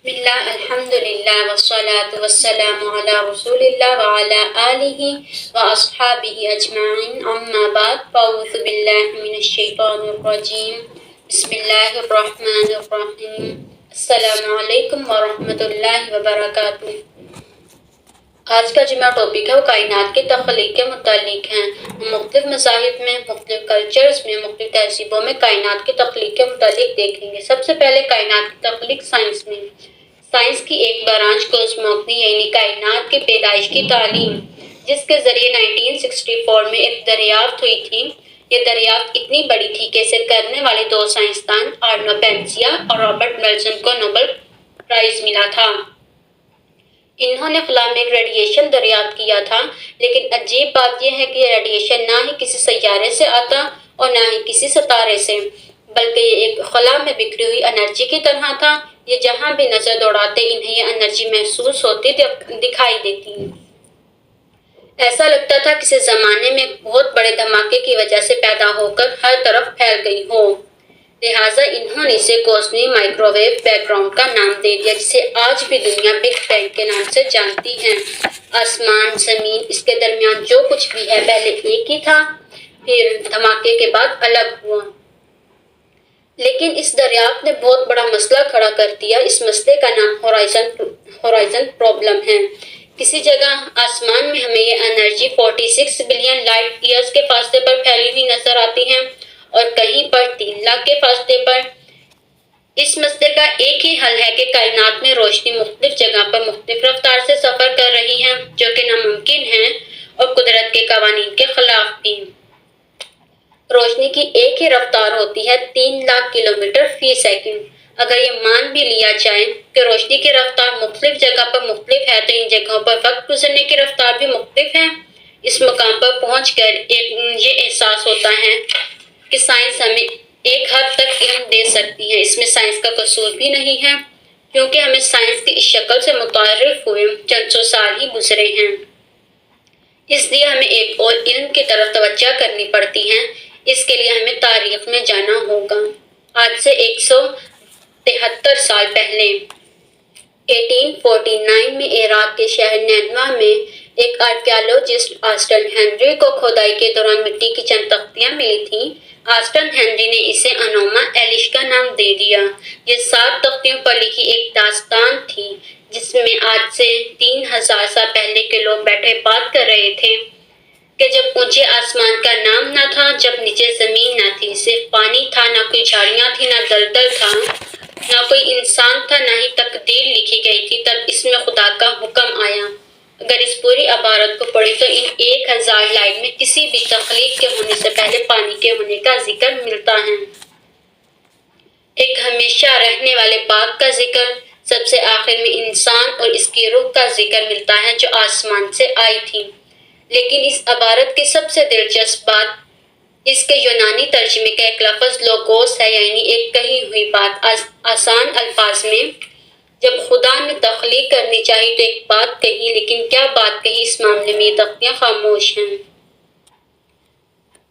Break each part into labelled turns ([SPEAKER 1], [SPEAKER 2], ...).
[SPEAKER 1] بالله الحمد لله والصلاة والسلام على رسول الله وعلى آله وأصحابه أجمعين أما بعد فأعوذ بالله من الشيطان الرجيم بسم الله الرحمن الرحيم السلام علیکم ورحمۃ اللہ وبرکاتہ۔ آج کا جو میرا ٹاپک ہے وہ کائنات کی تخلیق کے متعلق ہے۔ مختلف مذاہب میں، مختلف کلچرز میں، مختلف تہذیبوں میں کائنات کی تخلیق کے متعلق دیکھیں گے۔ سب سے پہلے کائنات کی تخلیق سائنس میں۔ سائنس کی ایک برانچ کوسموگنی یعنی کائنات کی پیدائش کی تعلیم، جس کے ذریعے 1964 میں ایک دریافت ہوئی تھی۔ یہ دریافت اتنی بڑی تھی کہ اسے کرنے والے دو سائنسدان آرنو پینسیا اور رابرٹ ملسن کو نوبل پرائز ملا تھا۔ انہوں نے خلا میں ایک ریڈیشن دریافت کیا تھا، لیکن عجیب بات یہ ہے کہ یہ ریڈیشن نہ ہی کسی سیارے سے آتا اور نہ ہی کسی ستارے سے، بلکہ یہ ایک خلا میں بکھری ہوئی انرجی کی طرح تھا۔ یہ جہاں بھی نظر دوڑاتے انہیں یہ انرجی محسوس ہوتی دکھائی دیتی۔ ایسا لگتا تھا کسی زمانے میں ایک بہت بڑے دھماکے کی وجہ سے پیدا ہو کر ہر طرف پھیل گئی ہو۔ لہٰذا انہوں نے اسے کوسمی مائکرو ویو بیک گراؤنڈ کا نام دے دیا، جسے آج بھی دنیا بگ بینگ کے نام سے جانتی ہے۔ آسمان، زمین، اس کے درمیان جو کچھ بھی ہے پہلے ایک ہی تھا، پھر دھماکے کے بعد الگ ہوا۔ لیکن اس دریافت نے بہت بڑا مسئلہ کھڑا کر دیا۔ اس مسئلے کا نام ہورائزن پرابلم ہے۔ کسی جگہ آسمان میں ہمیں یہ انرجی 46 بلین لائٹ ایئرز کے فاصلے پر پھیلی ہوئی نظر آتی ہے اور کہیں پر 3 لاکھ کے فاصلے پر۔ اس مسئلے کا ایک ہی حل ہے کہ کائنات میں روشنی مختلف جگہ پر مختلف رفتار سے سفر کر رہی ہے، جو کہ ناممکن ہے اور قدرت کے قوانین کے خلاف بھی۔ روشنی کی ایک ہی رفتار ہوتی ہے 3 لاکھ کلومیٹر فی سیکنڈ۔ اگر یہ مان بھی لیا جائے کہ روشنی کی رفتار مختلف جگہ پر مختلف ہے، تو ان جگہوں پر وقت گزرنے کی رفتار بھی مختلف ہے۔ اس مقام پر پہنچ کر یہ احساس ہوتا ہے کہ سائنس ہمیں ایک حد تک علم دے سکتی ہے۔ اس میں سائنس کا قصور بھی نہیں ہے، کیونکہ ہمیں سائنس کی اس شکل سے متعارف ہوئے چند سو سال ہی گزرے ہیں۔ اس لیے ہمیں ایک اور علم کی طرف توجہ کرنی پڑتی ہے۔ اس کے لیے ہمیں تاریخ میں جانا ہوگا۔ آج سے 173 سال پہلے 1849 میں عراق کے شہر نینوا میں ایک آرکیالوجسٹ آسٹن ہنری کو کھدائی کے دوران مٹی کی چند تختیاں ملی تھیں۔ آسٹن ہنری نے اسے انوما ایلش کا نام دے دیا۔ یہ 7 تختیوں پر لکھی ایک داستان تھی، جس میں آج سے 3000 سال پہلے کے لوگ بیٹھے بات کر رہے تھے کہ جب اونچے آسمان کا نام نہ تھا، جب نیچے زمین نہ تھی، صرف پانی تھا، نہ کوئی جھاڑیاں تھی، نہ دلدل تھا، نہ کوئی انسان تھا، نہ ہی تقدیر لکھی گئی تھی، تب اس میں خدا کا حکم آیا۔ اگر اس پوری عبارت کو پڑھیں تو ان 1000 لائن میں کسی بھی تخلیق کے ہونے سے پہلے پانی کے ہونے کا ذکر ملتا ہے۔ ایک ہمیشہ رہنے والے باغ کا ذکر، سب سے آخر میں انسان اور اس کی روح کا ذکر ملتا ہے جو آسمان سے آئی تھی۔ لیکن اس عبارت کی سب سے دلچسپ بات اس کے یونانی ترجمے کا ایک لفظ لوگوس ہے، یعنی ایک کہی ہوئی بات۔ آسان الفاظ میں جب خدا نے تخلیق کرنی چاہی تو ایک بات کہی، لیکن کیا بات کہی، اس معاملے میں یہ تختیاں خاموش ہیں۔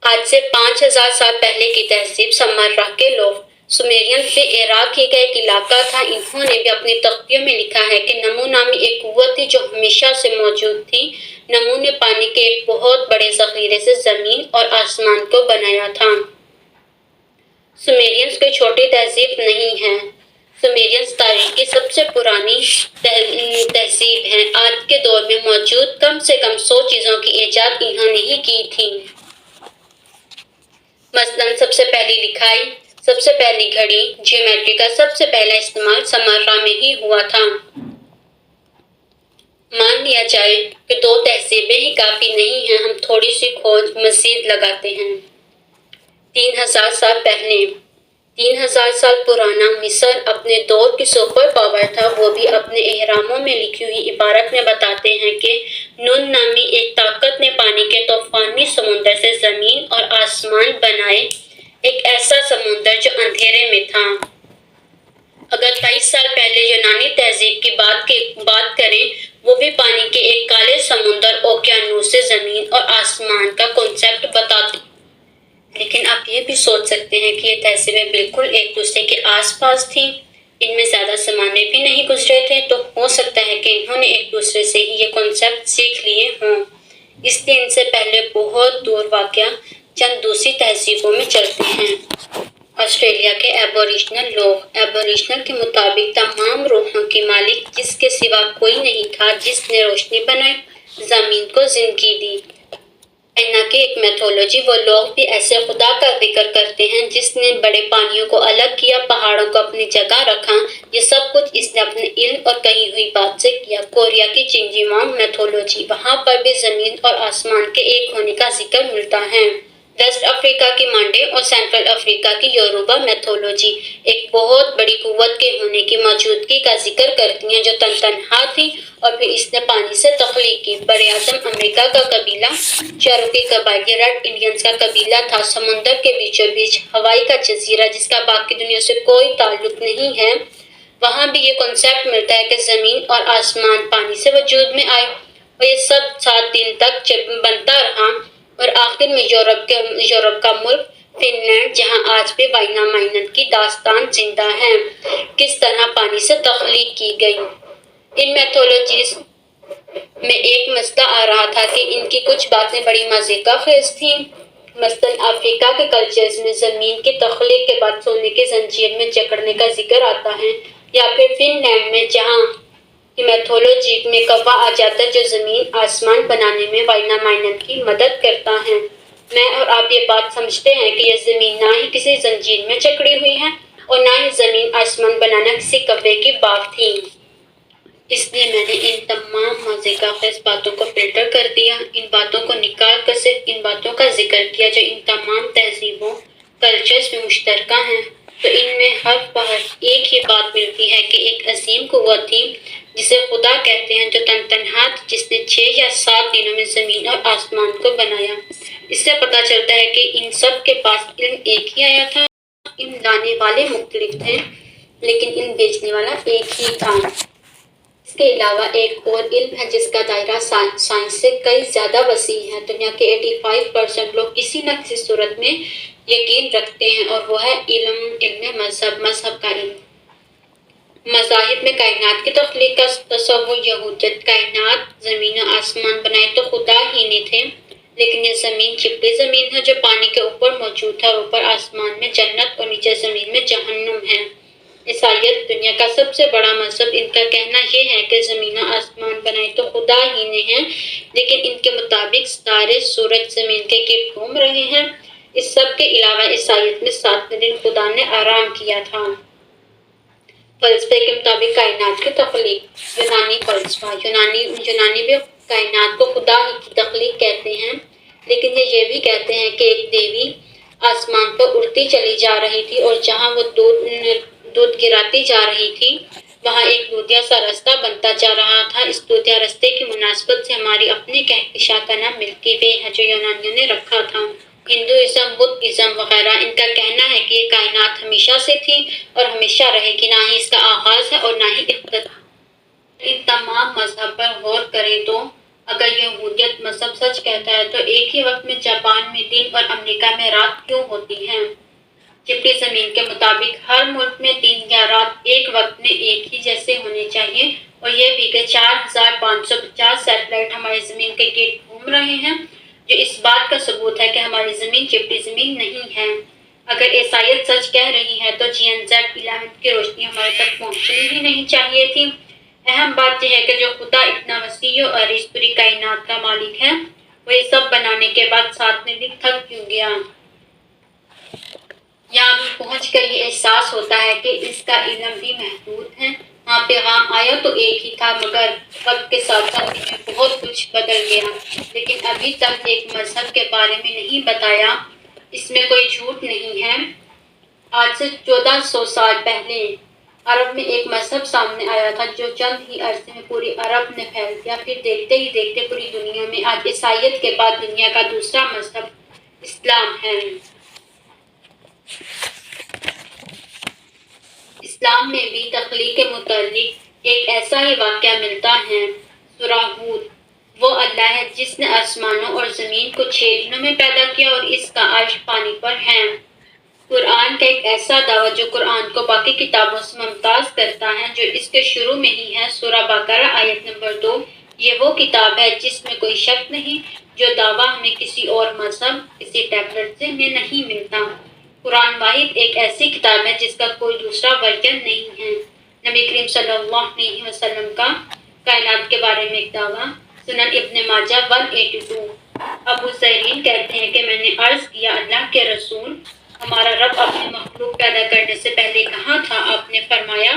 [SPEAKER 1] آج سے 5000 سال پہلے کی تہذیب سمرا کے لوگ، سومیرین بھی عراق ہی کا ایک علاقہ تھا۔ انہوں نے بھی اپنی تختیوں میں لکھا ہے کہ نمو نامی ایک قوت تھی جو ہمیشہ سے موجود تھی۔ نمو نے پانی کے ایک بہت بڑے ذخیرے سے زمین اور آسمان کو بنایا تھا۔ سومیرینز کوئی چھوٹی تہذیب نہیں ہے۔ سومیرینز تاریخ کی سب سے پرانی تہذیب ہے۔ آج کے دور میں موجود کم سے کم 100 چیزوں کی ایجاد انہوں نے ہی کی تھی۔ مثلاً سب سے پہلی لکھائی، سب سے پہلی گھڑی، جیومیٹری کا سب سے پہلا استعمال سمرا میں ہی ہوا تھا۔ مان لیا جائے کہ 2 تہذیبیں ہی کافی نہیں ہیں، ہم تھوڑی سی کھوج مزید لگاتے ہیں۔ 3000 سال پہلے 3000 سال پرانا مصر اپنے دور کی سپر پاور تھا۔ وہ بھی اپنے اہراموں میں لکھی ہوئی عبارت میں بتاتے ہیں کہ نون نامی ایک طاقت نے پانی کے طوفانی سمندر سے زمین اور آسمان بنائے، ایک ایسا سمندر جو اندھیرے میں تھا۔ اگر 23 سال پہلے یونانی تہذیب کی بات کریں، وہ بھی پانی کے ایک کالے سمندر اوقیانوس سے زمین اور آسمان کا کنسیپٹ بتاتے۔ لیکن آپ یہ بھی سوچ سکتے ہیں کہ یہ تہذیبیں بالکل ایک دوسرے کے آس پاس تھیں، ان میں زیادہ زمانے بھی نہیں تھے تو ہو سکتا ہے کہ انہوں نے ایک دوسرے سے ہی یہ کنسیپٹ سیکھ لیے ہوں، اس لیے ان سے پہلے بہت دور واقع چند دوسری تہذیبوں میں چلتے ہیں۔ آسٹریلیا کے ایبوریجنل لوگ، ایبوریجنل کے مطابق تمام روحوں کی مالک جس کے سوا کوئی نہیں تھا، جس نے روشنی بنائی، زمین کو زندگی دی۔ چائنا کی ایک میتھولوجی، وہ لوگ بھی ایسے خدا کا ذکر کرتے ہیں جس نے بڑے پانیوں کو الگ کیا، پہاڑوں کو اپنی جگہ رکھا، یہ سب کچھ اس نے اپنے علم اور کہی ہوئی بات سے کیا۔ کوریا کی چنجیوانگ میتھولوجی، وہاں پر بھی زمین اور آسمان کے ایک ہونے کا ذکر ملتا ہے۔ ویسٹ افریقہ کی مانڈے اور سینٹرل افریقہ کی یوروبا میتھولوجی ایک بہت بڑی قوت کے ہونے کی موجودگی کا ذکر کرتی ہیں جو تنہا تھی اور پھر اس نے پانی سے تخلیق کی۔ بر اعظم امریکہ کا قبیلہ چیروکی قبائل، یہ ریڈ انڈینز کا قبیلہ تھا، سمندر کے بیچوں بیچ ہوائی کا جزیرہ جس کا باقی دنیا سے کوئی تعلق نہیں ہے، وہاں بھی یہ کنسیپٹ ملتا ہے کہ زمین اور آسمان پانی سے وجود میں آئے اور یہ سب 7 دن تک بنتا رہا، اور آخر میں یورپ کا ملک فن لینڈ، جہاں آج بھی وائنامائنن کی داستان زندہ ہے، کس طرح پانی سے تخلیق کی گئی۔ ان میتھولوجیز میں ایک مسئلہ آ رہا تھا کہ ان کی کچھ باتیں بڑی مزے کا خیز تھیں۔ مثلاً افریقہ کے کلچرز میں زمین کی تخلیق کے بعد سونے کی زنجیر میں جکڑنے کا ذکر آتا ہے، یا پھر فن لینڈ میں جہاں کی میتھولوجی میں کوا آ جاتا ہے جو زمین آسمان بنانے میں وائنامائنن کی مدد کرتا ہے۔ میں اور آپ یہ بات سمجھتے ہیں کہ یہ زمین نہ ہی کسی زنجیر میں جکڑی ہوئی ہے اور نہ ہی زمین آسمان بنانا کسی کوے کی بات تھی۔ اس لیے میں نے ان تمام مزے کا خیز باتوں کو فلٹر کر دیا، ان باتوں کو نکال کر صرف ان باتوں کا ذکر کیا جو ان تمام تہذیبوں، کلچرز میں مشترکہ ہیں۔ تو ان میں حرف بحرف ایک ہی بات ملتی ہے کہ ایک عظیم قوت تھی جسے خدا کہتے ہیں، جو تنہا تھی، جس نے 6 یا 7 دنوں میں زمین اور آسمان کو بنایا۔ اس سے پتہ چلتا ہے کہ ان سب کے پاس علم ایک ہی آیا تھا، علم لانے والے مختلف تھے لیکن علم بیچنے والا ایک ہی تھا۔ اس کے علاوہ ایک اور علم ہے جس کا دائرہ سائنس سے کئی زیادہ وسیع ہے۔ دنیا کے 85% لوگ کسی نہ کسی صورت میں یقین رکھتے ہیں، اور وہ ہے علم مذہب کا علم۔ مذاہب میں کائنات کی تخلیق کا تصور، یہودیت کائنات زمین و آسمان بنائے تو خدا ہی نے تھے، لیکن یہ زمین چپٹی زمین ہے جو پانی کے اوپر موجود ہے، اور اوپر آسمان میں جنت اور نیچے زمین میں جہنم ہے۔ عیسائیت دنیا کا سب سے بڑا مذہب، ان کا کہنا یہ ہے کہ زمین و آسمان بنائے تو خدا ہی نے ہیں، لیکن ان کے مطابق ستارے، سورج زمین کے گرد گھوم رہے ہیں۔ اس سب کے علاوہ عیسائیت میں 7ویں دن خدا نے آرام کیا تھا۔ فلسفے کے مطابق کائنات کی تخلیق، یونانی فلسفہ، یونانی بھی کائنات کو خدا ہی کی تخلیق کہتے ہیں، لیکن یہ بھی کہتے ہیں کہ ایک دیوی آسمان پر اڑتی چلی جا رہی تھی، اور جہاں وہ دودھ گراتی جا رہی تھی وہاں ایک دودھیا سا رستہ بنتا جا رہا تھا۔ اس دودھیا رستے کی مناسبت سے ہماری اپنے کہکشاں کا نام ملکی وے ہے جو یونانیوں نے رکھا تھا۔ ہندوازم، بدھ ازم وغیرہ، ان کا کہنا ہے کہ یہ کائنات ہمیشہ سے تھی اور ہمیشہ رہے گی، نہ ہی اس کا آغاز ہے اور نہ ہی اختتام۔ ان تمام مذہب پر غور کریں تو اگر یہودیت مذہب سچ کہتا ہے تو ایک ہی وقت میں جاپان میں دن اور امریکہ میں رات کیوں ہوتی ہے؟ چپٹی زمین کے مطابق ہر ملک میں دن یا رات ایک وقت میں ایک ہی جیسے ہونے چاہیے، اور یہ بھی کہ 4550 سیٹلائٹ ہماری زمین کے گرد گھوم رہے ہیں، جو اس بات کا ثبوت ہے کہ ہماری زمین چپٹی زمین نہیں ہے۔ اگر عیسائیت سچ کہہ رہی ہے تو GNZ11 کی روشنی ہمارے تک پہنچنی ہی نہیں چاہیے تھی۔ اہم بات یہ ہے کہ جو خدا اتنا وسیع و عریض پوری کائنات کا مالک ہے، وہ یہ سب بنانے کے بعد 7ویں دن تھک کیوں گیا؟ یہاں بھی پہنچ کر یہ احساس ہوتا ہے کہ اس کا علم بھی محدود ہے۔ ہاں، پیغام آیا تو ایک ہی تھا، مگر وقت کے ساتھ ساتھ اس میں بہت کچھ بدل گیا، لیکن ابھی تک ایک مذہب کے بارے میں نہیں بتایا۔ اس میں کوئی جھوٹ نہیں ہے۔ آج سے 1400 سال پہلے عرب میں ایک مذہب سامنے آیا تھا جو چند ہی عرصے میں پوری عرب نے پھیل دیا، پھر دیکھتے ہی دیکھتے پوری دنیا میں۔ آج عیسائیت کے بعد دنیا کا دوسرا مذہب اسلام ہے۔ اسلام میں بھی تخلیق کے متعلق ایک ایسا ہی واقعہ ملتا ہے۔ سورہ ہود، وہ اللہ ہے جس نے آسمانوں اور زمین کو 6 دنوں میں پیدا کیا اور اس کا عرش پانی پر ہے۔ قرآن کا ایک ایسا دعویٰ جو قرآن کو باقی کتابوں سے ممتاز کرتا ہے، جو اس کے شروع میں ہی ہے۔ سورہ بقرہ آیت نمبر 2۔ یہ وہ کتاب ہے جس میں کوئی شک نہیں، جو دعویٰ ہمیں کسی اور مذہب، کسی ٹیبلٹ سے میں نہیں ملتا۔ قرآن واحد ایک ایسی کتاب ہے جس کا کوئی دوسرا ورژن نہیں ہے۔ نبی کریم صلی اللہ علیہ وسلم کا کائنات کے بارے میں ایک دعویٰ، سنن ابن ماجہ 182۔ ابو زرین کہتے ہیں کہ میں نے عرض کیا، اللہ کے رسول، ہمارا رب اپنی مخلوق پیدا کرنے سے پہلے کہاں تھا؟ آپ نے فرمایا،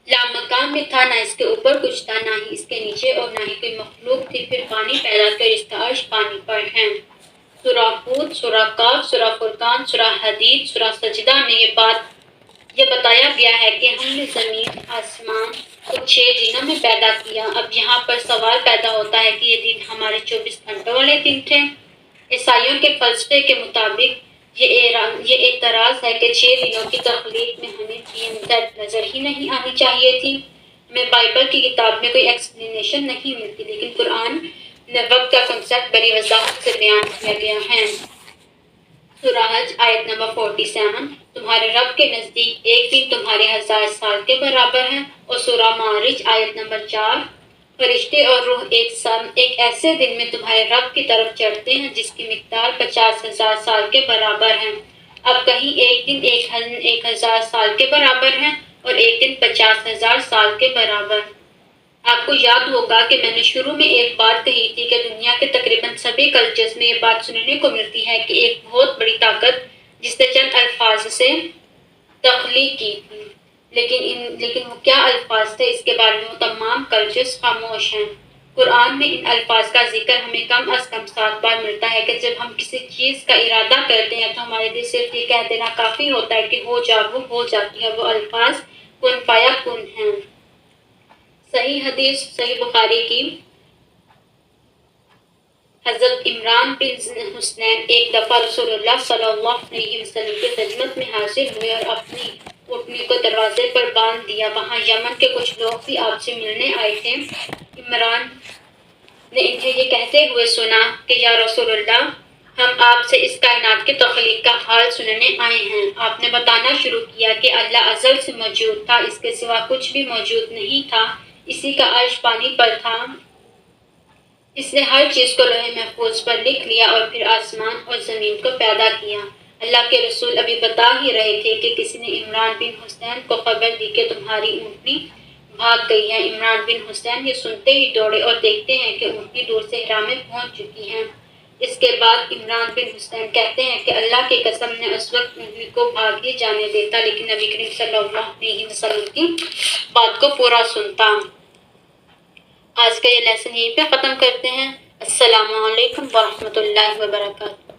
[SPEAKER 1] لامکان میں تھا، نہ اس کے اوپر کچھ تھا، نہ ہی اس کے نیچے، اور نہ ہی کوئی مخلوق تھی، پھر پانی پیدا کر اس کا عرش پانی پر ہے۔ سورہ ہود، سورہ کاف، سورہ فرقان، سورہ حدید، سورہ سجدہ میں یہ بتایا گیا ہے کہ ہم نے زمین، آسمان کو 6 دنوں میں پیدا کیا۔ اب یہاں پر سوال پیدا ہوتا ہے کہ یہ دن ہمارے 24 گھنٹوں والے دن تھے؟ عیسائیوں کے فلسفے کے مطابق یہ اعتراض ہے کہ 6 دنوں کی تخلیق میں ہمیں یہ مدت نظر ہی نہیں آنی چاہیے تھی۔ ہمیں بائبل کی کتاب میں کوئی ایکسپلینیشن نہیں ملتی، لیکن قرآن میں وقت کا کنسیپٹ بڑی وضاحت سے بیان کیا گیا ہے۔ سورہ حج آیت نمبر 47، تمہارے رب کے نزدیک ایک دن تمہارے 1000 سال کے برابر ہے۔ اور سورہ معارج آیت نمبر 4، فرشتے اور روح ایک ایسے دن میں تمہارے رب کی طرف چڑھتے ہیں جس کی مقدار 50,000 سال کے برابر ہے۔ اب کہیں ایک دن 1000 سال کے برابر ہے اور ایک دن 50,000 سال کے برابر۔ آپ کو یاد ہوگا کہ میں نے شروع میں ایک بات کہی تھی کہ دنیا کے تقریباً سبھی کلچرز میں یہ بات سننے کو ملتی ہے کہ ایک بہت بڑی طاقت جس نے چند الفاظ سے تخلیق کی تھی، لیکن وہ کیا الفاظ تھے، اس کے بارے میں وہ تمام کلچرز خاموش ہیں۔ قرآن میں ان الفاظ کا ذکر ہمیں کم از کم 7 بار ملتا ہے کہ جب ہم کسی چیز کا ارادہ کرتے ہیں تو ہمارے لیے صرف یہ کہہ دینا کافی ہوتا ہے کہ ہو جا، وہ ہو جاتی ہے۔ وہ الفاظ کن فیا کن ہیں۔ صحیح حدیث، صحیح بخاری کی، حضرت عمران بن حسین ایک دفعہ رسول اللہ صلی اللہ علیہ وسلم کی خدمت میں حاضر ہوئے اور اپنی اونٹنی کو دروازے پر باندھ دیا۔ وہاں یمن کے کچھ لوگ بھی آپ سے ملنے آئے تھے۔ عمران نے انہیں یہ کہتے ہوئے سنا کہ یا رسول اللہ، ہم آپ سے اس کائنات کی تخلیق کا حال سننے آئے ہیں۔ آپ نے بتانا شروع کیا کہ اللہ ازل سے موجود تھا، اس کے سوا کچھ بھی موجود نہیں تھا، اسی کا عرش پانی پر تھا، اس نے ہر چیز کو لوح محفوظ پر لکھ لیا اور پھر آسمان اور زمین کو پیدا کیا۔ اللہ کے رسول ابھی بتا ہی رہے تھے کہ کسی نے عمران بن حسین کو خبر دی کہ تمہاری اونٹنی بھاگ گئی ہے۔ عمران بن حسین یہ سنتے ہی دوڑے اور دیکھتے ہیں کہ اونٹنی دور صحرا میں پہنچ چکی ہے۔ اس کے بعد عمران بن حسین کہتے ہیں کہ اللہ کی قسم، نے اس وقت اونٹنی کو بھاگ ہی جانے دیتا، لیکن نبی کریم صلی اللہ علیہ وسلم کی بات کو پورا سنتا۔ آج کا یہ لیسن یہیں پہ ختم کرتے ہیں۔ السلام علیکم ورحمۃ اللہ وبرکاتہ۔